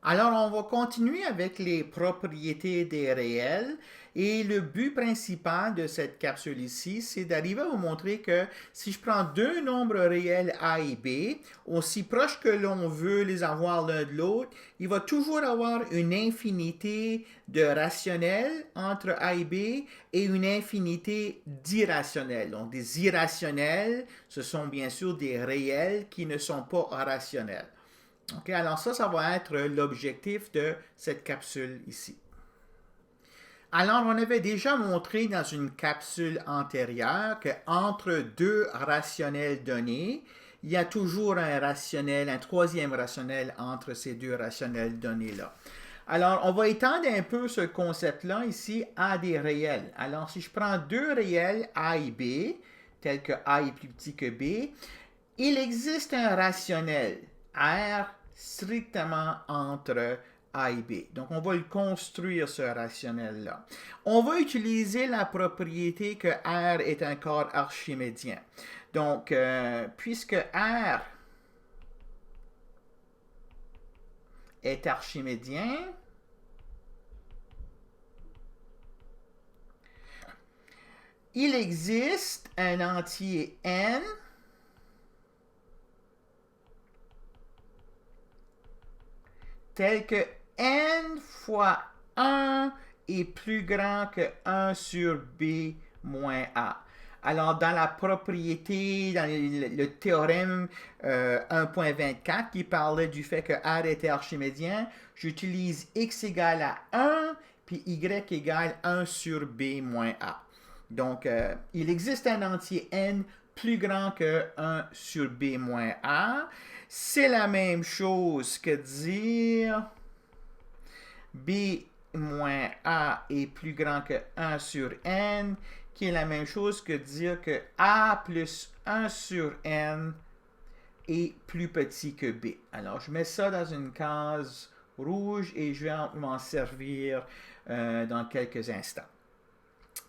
Alors, on va continuer avec les propriétés des réels. Et le but principal de cette capsule ici, c'est d'arriver à vous montrer que si je prends deux nombres réels A et B, aussi proches que l'on veut les avoir l'un de l'autre, il va toujours avoir une infinité de rationnels entre A et B et une infinité d'irrationnels. Donc, des irrationnels, ce sont bien sûr des réels qui ne sont pas rationnels. OK, alors ça va être l'objectif de cette capsule ici. Alors, on avait déjà montré dans une capsule antérieure qu'entre deux rationnels donnés, il y a toujours un rationnel, un troisième rationnel entre ces deux rationnels donnés-là. Alors, on va étendre un peu ce concept-là ici à des réels. Alors, si je prends deux réels A et B, tels que A est plus petit que B, il existe un rationnel R strictement entre A et B. Donc, on va le construire, ce rationnel-là. On va utiliser la propriété que R est un corps archimédien. Donc, puisque R est archimédien, il existe un entier N tel que N fois 1 est plus grand que 1 sur B moins A. Alors, dans la propriété, dans le théorème 1.24 qui parlait du fait que R était archimédien, j'utilise x égale à 1 puis y égale 1 sur B moins A. Donc, il existe un entier n plus grand que 1 sur B moins A. C'est la même chose que dire B moins A est plus grand que 1 sur n, qui est la même chose que dire que A plus 1 sur n est plus petit que B. Alors, je mets ça dans une case rouge et je vais m'en servir dans quelques instants.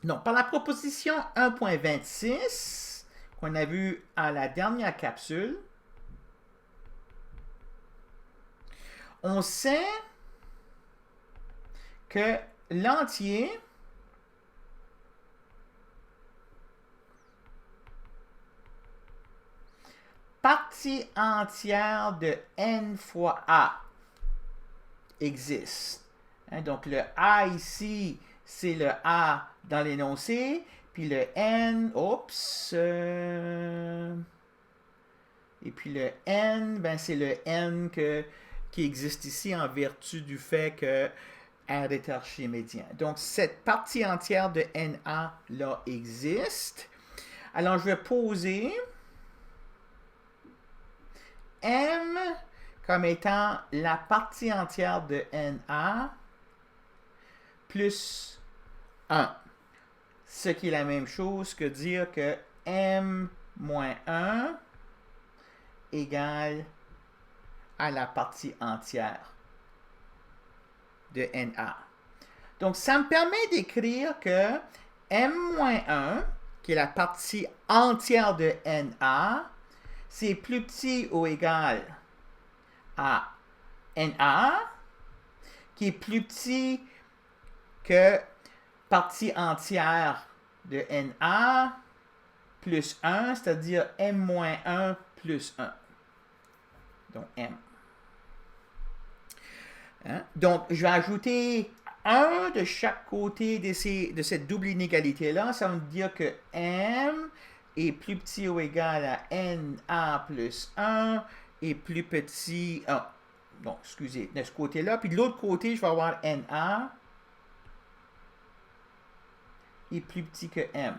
Donc, par la proposition 1.26 qu'on a vue à la dernière capsule, on sait que l'entier partie entière de n fois a existe. Donc, le a ici, c'est le a dans l'énoncé, puis le n, et puis le n, ben c'est le n qui existe ici en vertu du fait que R est archimédien. Donc, cette partie entière de NA là existe. Alors, je vais poser M comme étant la partie entière de NA plus 1. Ce qui est la même chose que dire que M moins 1 égale à la partie entière de NA. Donc, ça me permet d'écrire que M-1, qui est la partie entière de NA, c'est plus petit ou égal à NA, qui est plus petit que partie entière de NA plus 1, c'est-à-dire M-1 plus 1. Donc, M. Donc, je vais ajouter 1 de chaque côté de cette double inégalité-là. Ça veut dire que M est plus petit ou égal à NA plus 1 et plus petit... bon, excusez, de ce côté-là. Puis de l'autre côté, je vais avoir NA est plus petit que M.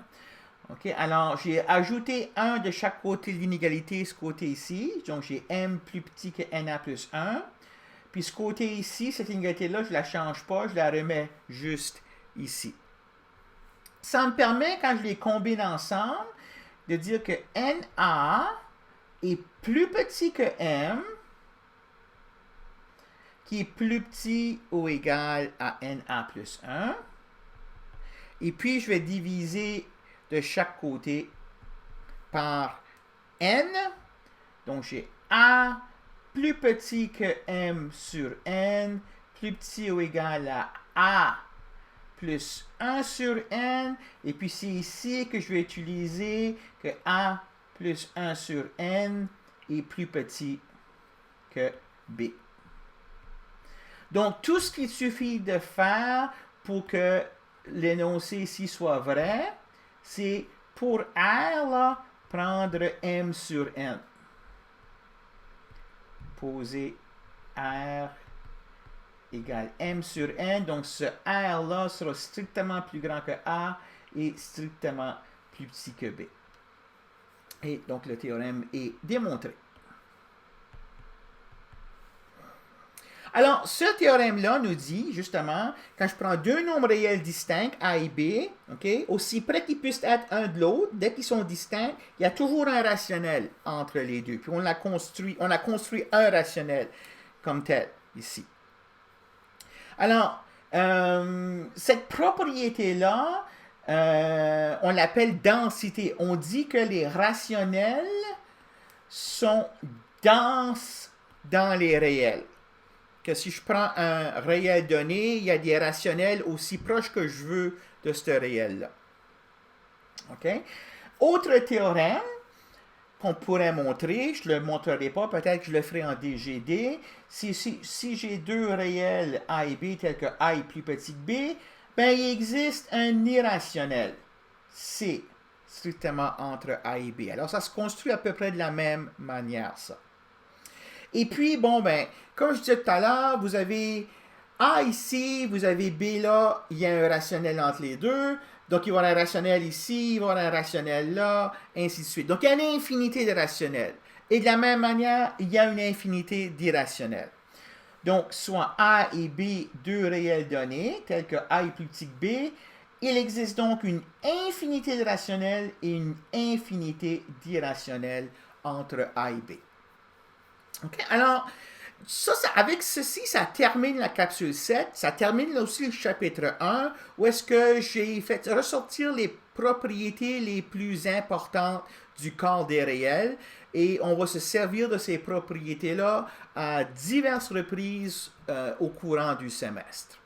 OK, alors j'ai ajouté 1 de chaque côté de l'inégalité, ce côté ici. Donc, j'ai M plus petit que NA plus 1. Puis ce côté ici, cette inégalité-là, je ne la change pas, je la remets juste ici. Ça me permet, quand je les combine ensemble, de dire que NA est plus petit que M, qui est plus petit ou égal à NA plus 1. Et puis, je vais diviser de chaque côté par N. Donc, j'ai A plus petit que m sur n, plus petit ou égal à a plus 1 sur n, et puis c'est ici que je vais utiliser que a plus 1 sur n est plus petit que b. Donc, tout ce qu'il suffit de faire pour que l'énoncé ici soit vrai, c'est pour R, là, prendre m sur n. Poser R égale m sur n. Donc, ce R-là sera strictement plus grand que A et strictement plus petit que B. Et donc, le théorème est démontré. Alors, ce théorème-là nous dit, justement, quand je prends deux nombres réels distincts, A et B, okay, aussi près qu'ils puissent être un de l'autre, dès qu'ils sont distincts, il y a toujours un rationnel entre les deux. Puis on a construit un rationnel comme tel, ici. Alors, cette propriété-là, on l'appelle densité. On dit que les rationnels sont denses dans les réels. Que si je prends un réel donné, il y a des rationnels aussi proches que je veux de ce réel-là. OK? Autre théorème qu'on pourrait montrer, je ne le montrerai pas, peut-être que je le ferai en DGD. Si j'ai deux réels A et B tels que A est plus petit que B, ben il existe un irrationnel C strictement entre A et B. Alors ça se construit à peu près de la même manière, ça. Et puis, bon, ben, comme je disais tout à l'heure, vous avez A ici, vous avez B là, il y a un rationnel entre les deux. Donc, il va y avoir un rationnel ici, il va y avoir un rationnel là, ainsi de suite. Donc, il y a une infinité de rationnels. Et de la même manière, il y a une infinité d'irrationnels. Donc, soit A et B, deux réels donnés, tels que A est plus petit que B, il existe donc une infinité de rationnels et une infinité d'irrationnels entre A et B. Okay? Alors, avec ceci, ça termine la capsule 7. Ça termine aussi le chapitre 1, où est-ce que j'ai fait ressortir les propriétés les plus importantes du corps des réels. Et on va se servir de ces propriétés-là à diverses reprises au courant du semestre.